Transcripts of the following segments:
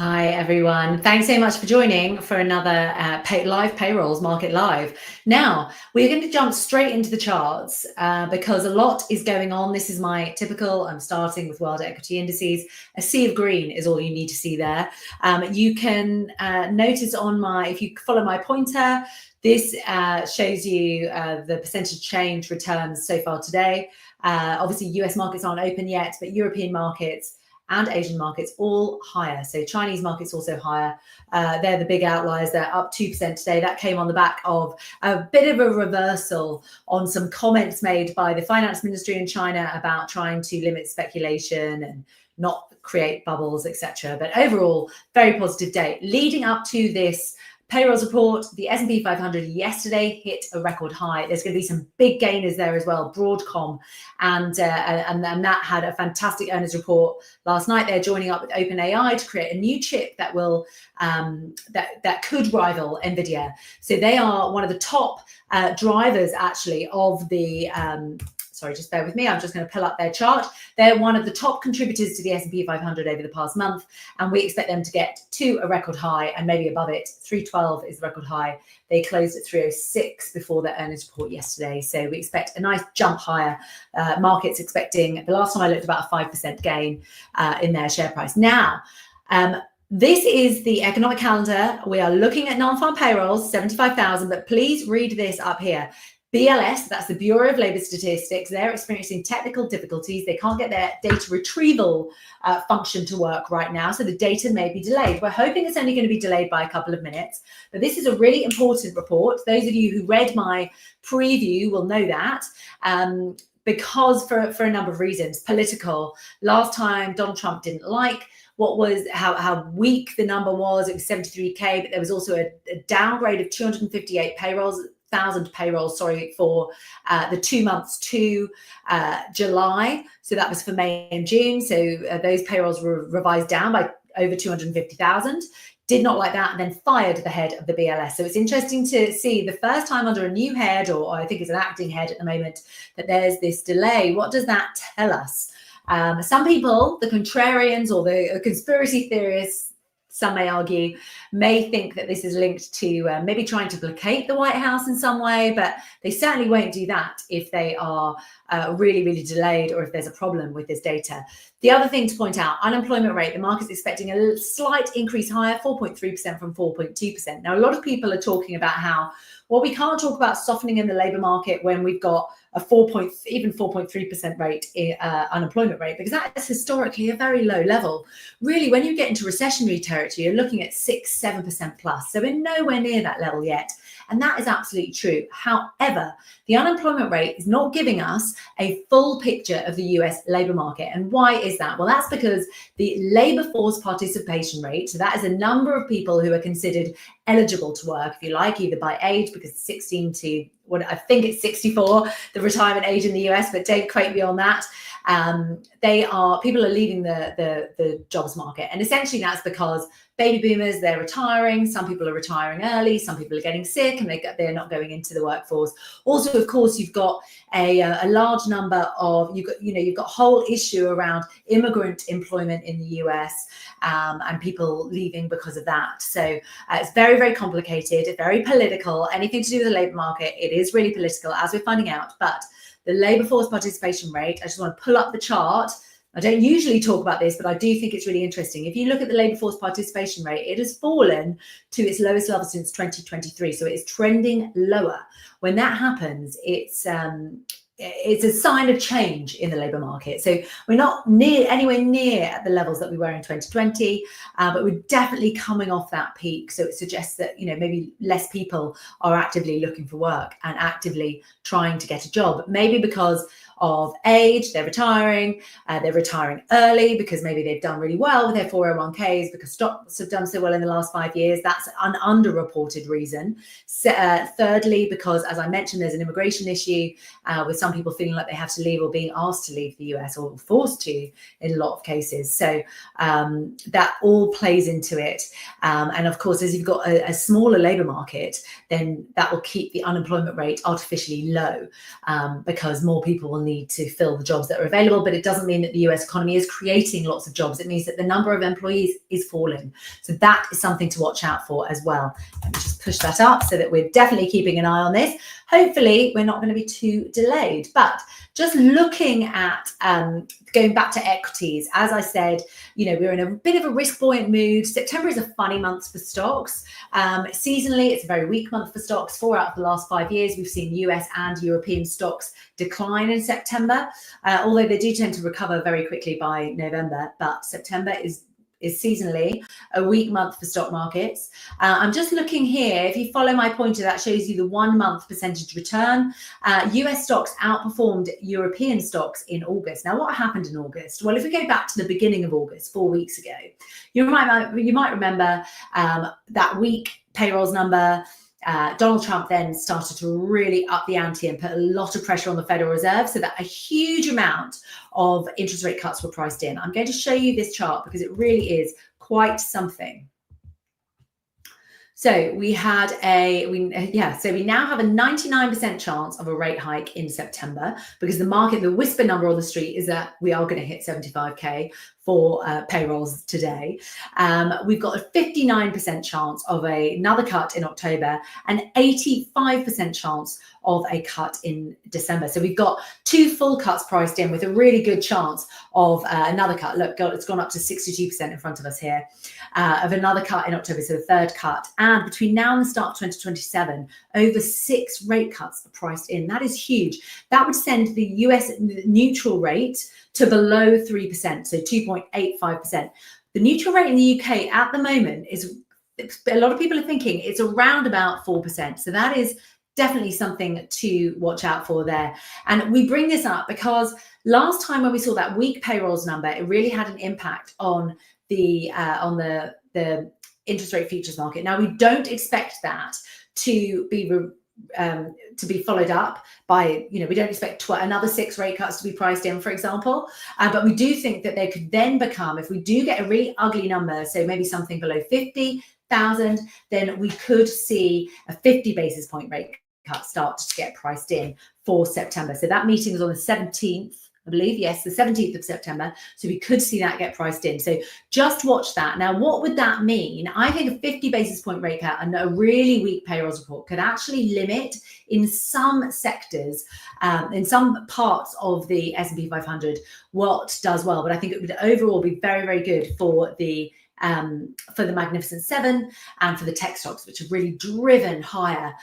Hi, everyone. Thanks so much for joining for another live payrolls market live. Now, we're going to jump straight into the charts because a lot is going on. This is my typical, I'm starting with world equity indices. A sea of green is all you need to see there. You can notice if you follow my pointer, this shows you the percentage change returns so far today. Obviously, US markets aren't open yet, but European markets and Asian markets all higher. So Chinese markets also higher. They're the big outliers. They're up 2% today. That came on the back of a bit of a reversal on some comments made by the finance ministry in China about trying to limit speculation and not create bubbles, etc. But overall, very positive day. Leading up to this payrolls report, the S&P 500 yesterday hit a record high. There's going to be some big gainers there as well. Broadcom and that had a fantastic earnings report last night. They're joining up with OpenAI to create a new chip that will that could rival Nvidia. So they are one of the top drivers actually of the sorry, just bear with me. I'm just going to pull up their chart. They're one of the top contributors to the S&P 500 over the past month, and we expect them to get to a record high and maybe above it. 312 is the record high. They closed at 306 before their earnings report yesterday. So we expect a nice jump higher. Markets expecting, the last time I looked, about a 5% gain in their share price. Now, this is the economic calendar. We are looking at non-farm payrolls, 75,000, but please read this up here. BLS, that's the Bureau of Labor Statistics, they're experiencing technical difficulties. They can't get their data retrieval function to work right now, so the data may be delayed. We're hoping it's only going to be delayed by a couple of minutes, but this is a really important report. Those of you who read my preview will know that. Because for a number of reasons. Political. Last time Donald Trump didn't like how weak the number was. It was 73K, but there was also a downgrade of 258 thousand payrolls, for the 2 months to July. So that was for May and June. So those payrolls were revised down by over 250,000. Did not like that, and then fired the head of the BLS. So it's interesting to see the first time under a new head, or I think it's an acting head at the moment, that there's this delay. What does that tell us? Some people, the contrarians or the conspiracy theorists, some may argue, may think that this is linked to maybe trying to placate the White House in some way, but they certainly won't do that if they are really, really delayed or if there's a problem with this data. The other thing to point out, unemployment rate, the market's expecting a slight increase higher, 4.3% from 4.2%. Now, a lot of people are talking about how, well, we can't talk about softening in the labour market when we've got a 4.3% rate unemployment rate, because that is historically a very low level. Really, when you get into recessionary territory, you're looking at 6-7% plus. So we're nowhere near that level yet. And that is absolutely true. However, the unemployment rate is not giving us a full picture of the US labour market. And why is that? Well, that's because the labour force participation rate, so that is a number of people who are considered eligible to work, if you like, either by age, because 16 to what I think it's 64, the retirement age in the US, but don't quote me on that. People are leaving the jobs market, and essentially that's because baby boomers, they're retiring. Some people are retiring early. Some people are getting sick, and they're not going into the workforce. Also, of course, you've got a large number of you've got a whole issue around immigrant employment in the US, and people leaving because of that. So it's very, very complicated. It's very political. Anything to do with the labour market, it is really political, as we're finding out. But the labour force participation rate, I just want to pull up the chart. I don't usually talk about this, but I do think it's really interesting. If you look at the labour force participation rate, it has fallen to its lowest level since 2023. So it is trending lower. When that happens, it's a sign of change in the labour market. So we're not anywhere near at the levels that we were in 2020, but we're definitely coming off that peak. So it suggests that, maybe less people are actively looking for work and actively trying to get a job, maybe because of age, they're retiring early because maybe they've done really well with their 401ks because stocks have done so well in the last 5 years. That's an underreported reason. Thirdly, because as I mentioned, there's an immigration issue with some people feeling like they have to leave or being asked to leave the US or forced to in a lot of cases. So that all plays into it. And of course, as you've got a smaller labour market, then that will keep the unemployment rate artificially low because more people will need to fill the jobs that are available, but it doesn't mean that the US economy is creating lots of jobs. It means that the number of employees is falling. So that is something to watch out for as well. Let me just push that up so that we're definitely keeping an eye on this. Hopefully we're not going to be too delayed, but just looking at going back to equities, as I said, we're in a bit of a risk buoyant mood. September is a funny month for stocks. Seasonally, it's a very weak month for stocks. 4 out of the last 5 years, we've seen US and European stocks decline in September, although they do tend to recover very quickly by November. But September is seasonally a weak month for stock markets. I'm just looking here. If you follow my pointer, that shows you the 1 month percentage return. US stocks outperformed European stocks in August. Now, what happened in August? Well, if we go back to the beginning of August, 4 weeks ago, you might remember that weak payrolls number. Donald Trump then started to really up the ante and put a lot of pressure on the Federal Reserve, so that a huge amount of interest rate cuts were priced in. I'm going to show you this chart because it really is quite something. So we now have a 99% chance of a rate hike in September, because the whisper number on the street is that we are going to hit 75K for payrolls today. We've got a 59% chance of another cut in October and 85% chance of a cut in December. So we've got 2 full cuts priced in with a really good chance of another cut. Look, it's gone up to 62% in front of us here, of another cut in October, so the 3rd cut. And between now and the start of 2027, over 6 rate cuts are priced in. That is huge. That would send the US neutral rate to below 3%, so 2.85%. The neutral rate in the UK at the moment a lot of people are thinking it's around about 4%. So that is definitely something to watch out for there. And we bring this up because last time when we saw that weak payrolls number, it really had an impact on the interest rate futures market. Now, we don't expect that to be followed up by, we don't expect another 6 rate cuts to be priced in, for example. But we do think that they could then become, if we do get a really ugly number, so maybe something below 50,000, then we could see a 50 basis point rate cut start to get priced in for September. So that meeting is on the 17th. I believe, yes, the 17th of September. So we could see that get priced in. So just watch that. Now, what would that mean? I think a 50 basis point rate cut and a really weak payrolls report could actually limit in some sectors, in some parts of the S&P 500, what does well. But I think it would overall be very, very good for the Magnificent Seven and for the tech stocks, which have really driven higher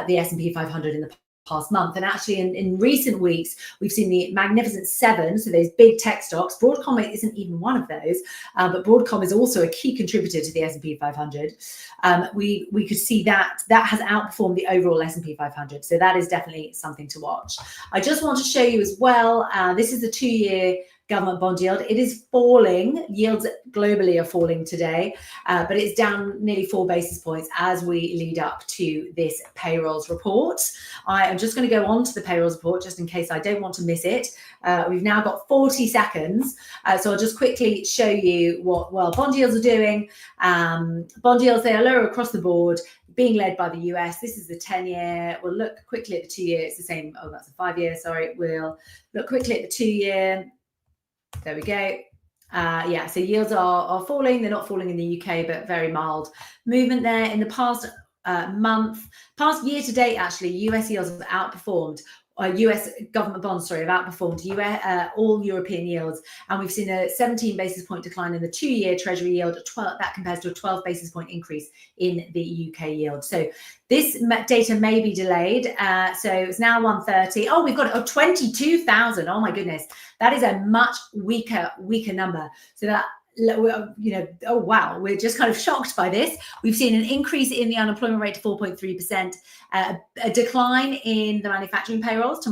the S&P 500 in the past month. And actually in recent weeks, we've seen the Magnificent Seven, so those big tech stocks. Broadcom isn't even one of those, but Broadcom is also a key contributor to the S&P 500. We could see that has outperformed the overall S&P 500. So that is definitely something to watch. I just want to show you as well, this is the 2-year government bond yield. It is falling. Yields globally are falling today, but it's down nearly 4 basis points as we lead up to this payrolls report. I am just going to go on to the payrolls report just in case I don't want to miss it. We've now got 40 seconds. So I'll just quickly show you what bond yields are doing. Bond yields, they are lower across the board, being led by the US. This is the 10-year. We'll look quickly at the 2-year. It's the same. Oh, that's a 5-year. Sorry. We'll look quickly at the 2-year. There we go. So yields are falling. They're not falling in the UK, but very mild movement there. In the past past year to date, actually, US yields have outperformed, US government bonds, have outperformed all European yields. And we've seen a 17 basis point decline in the 2-year Treasury yield. That compares to a 12 basis point increase in the UK yield. So this data may be delayed. So it's now 1:30. Oh, we've got 22,000. Oh my goodness. That is a much weaker number. So that, oh wow, we're just kind of shocked by this. We've seen an increase in the unemployment rate to 4.3%, a decline in the manufacturing payrolls to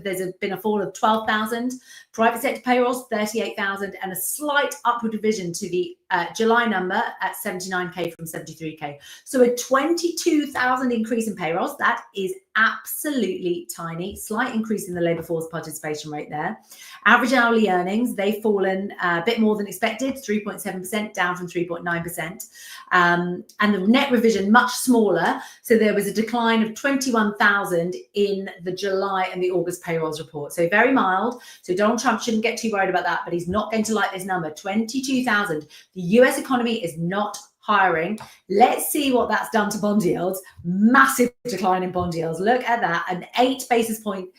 there's been a fall of 12,000, private sector payrolls 38,000, and a slight upward revision to the July number at 79k from 73k. So a 22,000 increase in payrolls. That is absolutely tiny. Slight increase in the labour force participation rate there. Average hourly earnings, they've fallen a bit more than expected, 3.7%, down from 3.9%. And the net revision much smaller. So there was a decline of 21,000 in the July and the August payrolls report. So very mild. So Donald Trump shouldn't get too worried about that, but he's not going to like this number, 22,000. The US economy is not hiring. Let's see what that's done to bond yields. Massive decline in bond yields. Look at that, an 8 basis point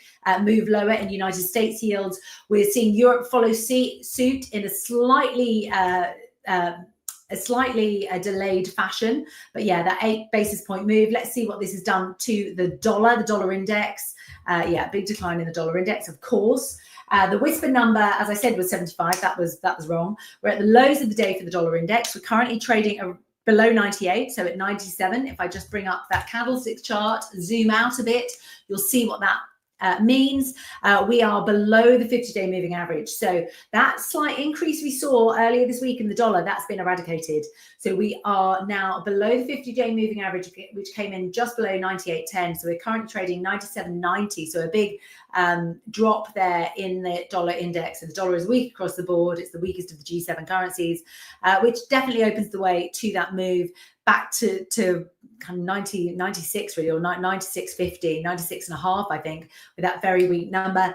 move lower in United States yields. We're seeing Europe follow suit in a slightly delayed fashion. But yeah, that 8 basis point move. Let's see what this has done to the dollar index. Yeah, big decline in the dollar index, of course. The whisper number, as I said, was 75. That was wrong. We're at the lows of the day for the dollar index. We're currently trading below 98, so at 97. If I just bring up that candlestick chart, zoom out a bit, you'll see what that means. We are below the 50-day moving average. So that slight increase we saw earlier this week in the dollar, that's been eradicated. So we are now below the 50-day moving average, which came in just below 98.10. So we're currently trading 97.90. So a big drop there in the dollar index. So the dollar is weak across the board. It's the weakest of the G7 currencies, which definitely opens the way to that move back to kind of 96 really, or 96.50, 96 and a half, I think, with that very weak number.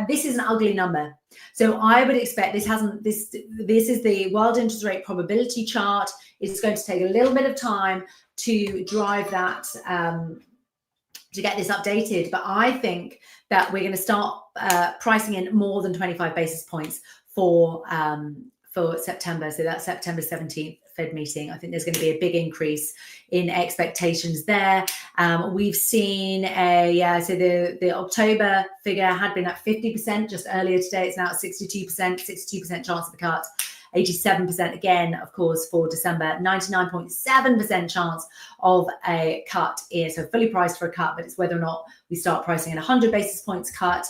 This is an ugly number. So I would expect this is the world interest rate probability chart. It's going to take a little bit of time to drive that, to get this updated. But I think that we're going to start pricing in more than 25 basis points for September. So that's September 17th. Fed meeting. I think there's going to be a big increase in expectations there. We've seen so the October figure had been at 50% just earlier today. It's now at 62% chance of the cut. 87% again, of course, for December, 99.7% chance of a cut here. So fully priced for a cut, but it's whether or not we start pricing in 100 basis points cut.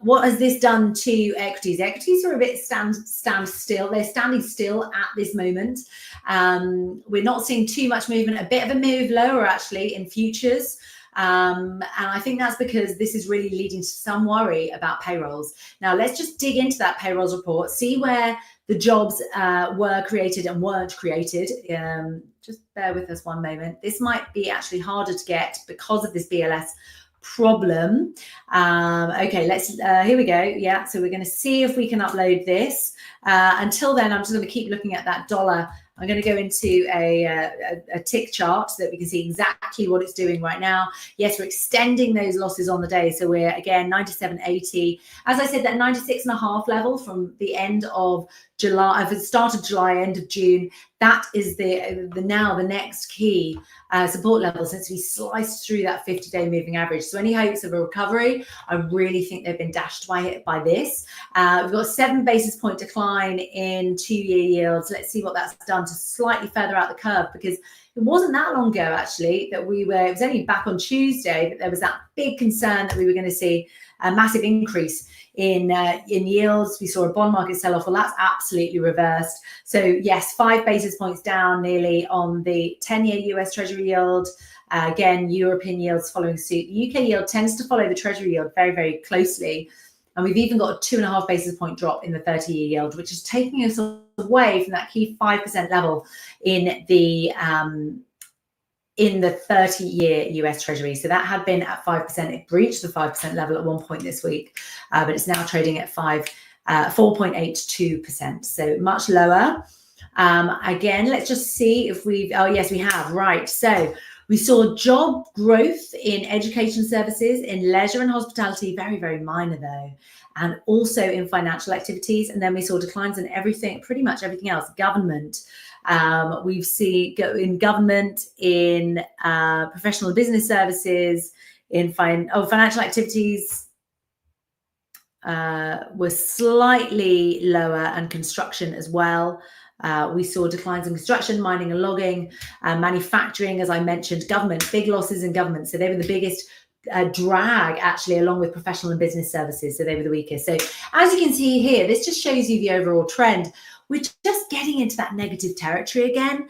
What has this done to equities? Equities are a bit stand still. They're standing still at this moment. We're not seeing too much movement, a bit of a move lower actually in futures. And I think that's because this is really leading to some worry about payrolls. Now, let's just dig into that payrolls report, see where the jobs were created and weren't created. Just bear with us one moment. This might be actually harder to get because of this BLS problem. Okay, let's, here we go. Yeah, so we're going to see if we can upload this. Until then, I'm just going to keep looking at that dollar. I'm going to go into a tick chart so that we can see exactly what it's doing right now. Yes, we're extending those losses on the day. So we're, again, 97.80. As I said, that 96.5 level from the end of July, the start of July, end of June, that is the next key support level since we sliced through that 50-day moving average. So any hopes of a recovery, I really think they've been dashed by this. We've got 7 basis point decline in 2-year yields. Let's see what that's done to slightly further out the curve, because it wasn't that long ago actually that it was only back on Tuesday that there was that big concern that we were going to see a massive increase in yields. We saw a bond market sell-off. Well, that's absolutely reversed. So yes, 5 basis points down nearly on the 10-year US Treasury yield. Again, European yields following suit. The UK yield tends to follow the Treasury yield very, very closely. And we've even got a 2.5 basis point drop in the 30-year yield, which is taking us away from that key 5% level in the 30-year US Treasury. So that had been at 5%. It breached the 5% level at one point this week, but it's now trading at 4.82%. So much lower. Again, let's just see if oh yes, we have, right. So we saw job growth in education services, in leisure and hospitality, very, very minor though, and also in financial activities. And then we saw declines in everything, pretty much everything else. Government, we've seen in government, in professional business services, in financial activities were slightly lower, and construction as well. We saw declines in construction, mining and logging, manufacturing, as I mentioned, government, big losses in government. So they were the biggest drag actually, along with professional and business services. So they were the weakest. So as you can see here, this just shows you the overall trend. we're just getting into that negative territory again.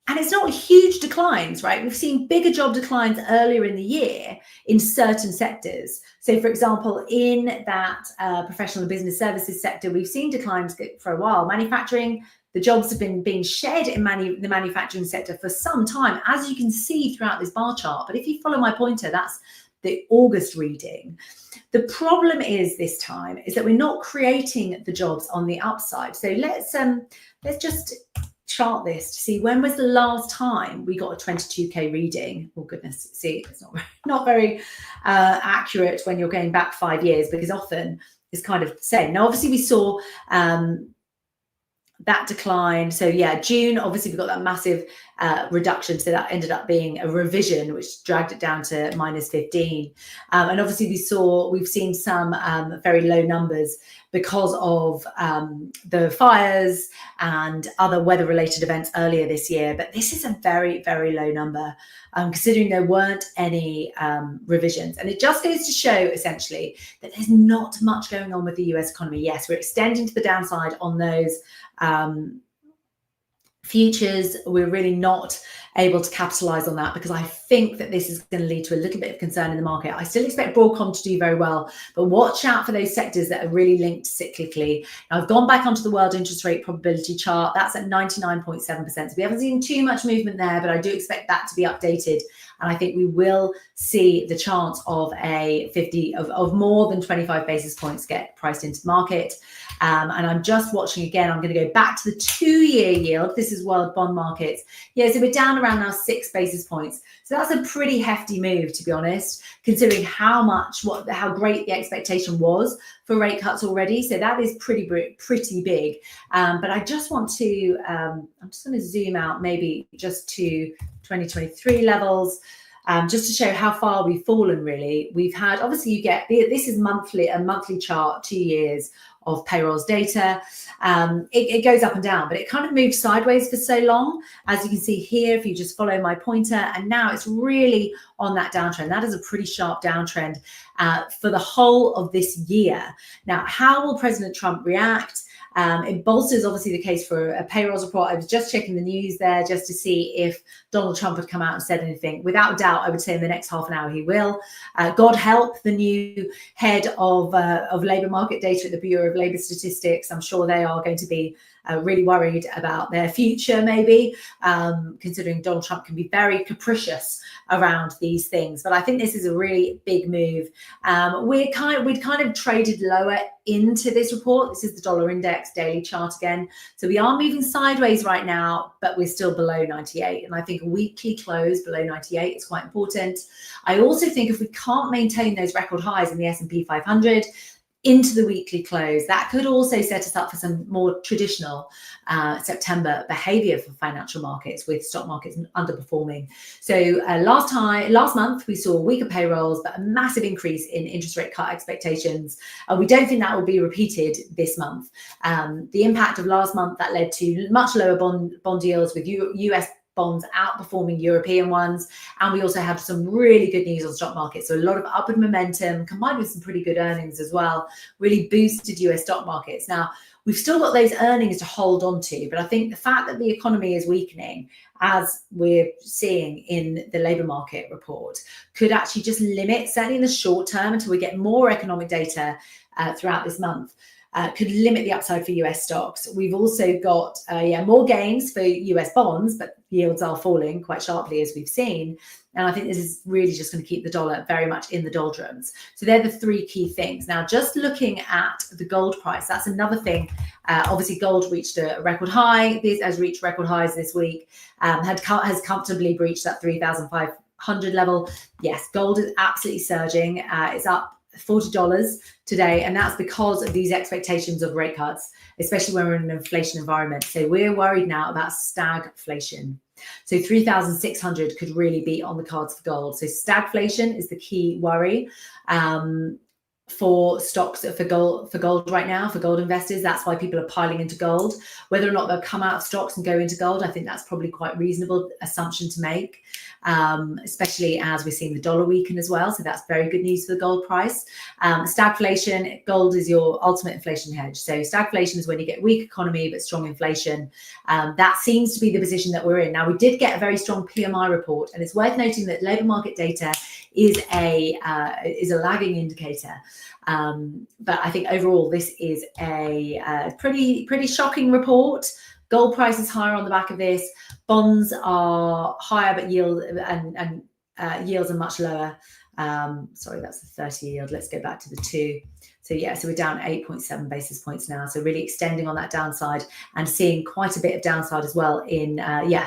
And it's not huge declines, right? We've seen bigger job declines earlier in the year in certain sectors. So, for example, in that professional and business services sector, we've seen declines for a while. Manufacturing, the jobs have been being shed in the manufacturing sector for some time, as you can see throughout this bar chart. But if you follow my pointer, that's the August reading. The problem is this time is that we're not creating the jobs on the upside. So let's just chart this to see when was the last time we got a 22k reading. Oh goodness, see, it's not very accurate when you're going back 5 years, because often it's kind of the same. Now obviously we saw that decline. So yeah, June, obviously we got that massive reduction. So that ended up being a revision, which dragged it down to -15. And obviously we've seen some very low numbers because of the fires and other weather related events earlier this year. But this is a very, very low number, considering there weren't any revisions. And it just goes to show essentially that there's not much going on with the US economy. Yes, we're extending to the downside on those futures. We're really not able to capitalize on that, because I think that this is going to lead to a little bit of concern in the market. I still expect Broadcom to do very well, but watch out for those sectors that are really linked cyclically. Now, I've gone back onto the world interest rate probability chart. That's at 99.7%. So we haven't seen too much movement there, but I do expect that to be updated. And I think we will see the chance of of more than 25 basis points get priced into the market. And I'm just watching again. I'm going to go back to the 2-year yield. This is world bond markets. Yeah, so we're down around now 6 basis points. So that's a pretty hefty move, to be honest, considering how great the expectation was for rate cuts already. So that is pretty big. But I just want to, I'm just going to zoom out maybe just to 2023 levels, just to show how far we've fallen. Really, we've had, obviously you get, this is a monthly chart, 2 years of payrolls data. It goes up and down, but it kind of moved sideways for so long, as you can see here, if you just follow my pointer, and now it's really on that downtrend. That is a pretty sharp downtrend for the whole of this year. Now, how will President Trump react? It bolsters obviously the case for a payrolls report. I was just checking the news there just to see if Donald Trump had come out and said anything. Without doubt, I would say in the next half an hour he will. God help the new head of labour market data at the Bureau of Labour Statistics. I'm sure they are going to be really worried about their future, maybe, considering Donald Trump can be very capricious around these things. But I think this is a really big move. We'd kind of traded lower into this report. This is the dollar index daily chart again. So we are moving sideways right now, but we're still below 98. And I think a weekly close below 98 is quite important. I also think if we can't maintain those record highs in the S&P 500 into the weekly close, that could also set us up for some more traditional September behavior for financial markets, with stock markets underperforming. So last month we saw weaker payrolls, but a massive increase in interest rate cut expectations. We don't think that will be repeated this month. The impact of last month, that led to much lower bond yields, with US bonds outperforming European ones. And we also have some really good news on stock markets. So a lot of upward momentum combined with some pretty good earnings as well, really boosted US stock markets. Now, we've still got those earnings to hold on to, but I think the fact that the economy is weakening, as we're seeing in the labour market report, could actually just limit, certainly in the short term until we get more economic data throughout this month, could limit the upside for US stocks. We've also got more gains for US bonds, but yields are falling quite sharply, as we've seen. And I think this is really just going to keep the dollar very much in the doldrums. So they're the three key things. Now, just looking at the gold price, that's another thing. Obviously, gold reached a record high. This has reached record highs this week, has comfortably breached that 3,500 level. Yes, gold is absolutely surging. It's up $40 today, and that's because of these expectations of rate cuts, especially when we're in an inflation environment. So we're worried now about stagflation. So 3,600 could really be on the cards for gold. So stagflation is the key worry. for stocks, for gold right now, for gold investors. That's why people are piling into gold. Whether or not they'll come out of stocks and go into gold, I think that's probably quite reasonable assumption to make, especially as we're seeing the dollar weaken as well. So that's very good news for the gold price. Stagflation, gold is your ultimate inflation hedge. So stagflation is when you get weak economy but strong inflation. That seems to be the position that we're in. Now, we did get a very strong PMI report, and it's worth noting that labour market data is a lagging indicator. But I think overall this is a pretty shocking report. Gold price is higher on the back of this. Bonds are higher, but yields are much lower. Sorry, that's the 30 yield. Let's go back to the 2. So yeah, so we're down 8.7 basis points now. So really extending on that downside and seeing quite a bit of downside as well in,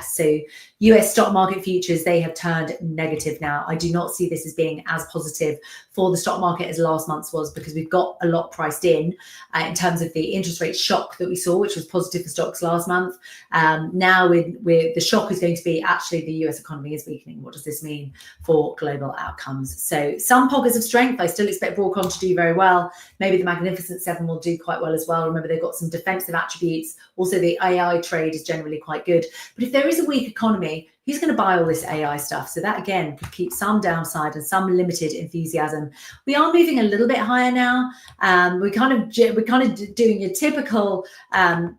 so US stock market futures, they have turned negative now. I do not see this as being as positive for the stock market as last month's was, because we've got a lot priced in terms of the interest rate shock that we saw, which was positive for stocks last month. Now the shock is going to be actually the US economy is weakening. What does this mean for global outcomes? So some pockets of strength. I still expect Broadcom to do very well. Maybe the Magnificent Seven will do quite well as well. Remember, they've got some defensive attributes. Also, the AI trade is generally quite good. But if there is a weak economy, who's going to buy all this AI stuff? So that, again, could keep some downside and some limited enthusiasm. We are moving a little bit higher now. We're kind of doing your typical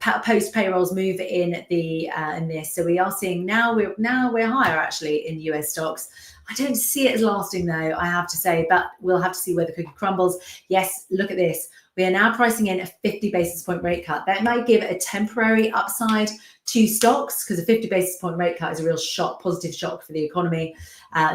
post payrolls move in this. So we are seeing now we're higher actually in US stocks. I don't see it as lasting though, I have to say, but we'll have to see where the cookie crumbles. Yes, look at this. We are now pricing in a 50 basis point rate cut. That might give a temporary upside to stocks, because a 50 basis point rate cut is a real shock, positive shock for the economy.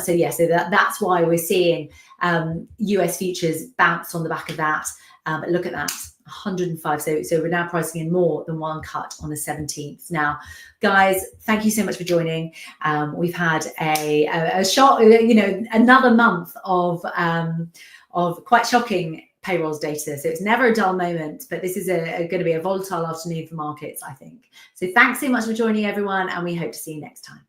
So that's why we're seeing US futures bounce on the back of that. But look at that. 105. So we're now pricing in more than one cut on the 17th. Now, guys, thank you so much for joining. We've had a shot, another month of quite shocking payrolls data. So it's never a dull moment, but this is going to be a volatile afternoon for markets, I think. So thanks so much for joining, everyone, and we hope to see you next time.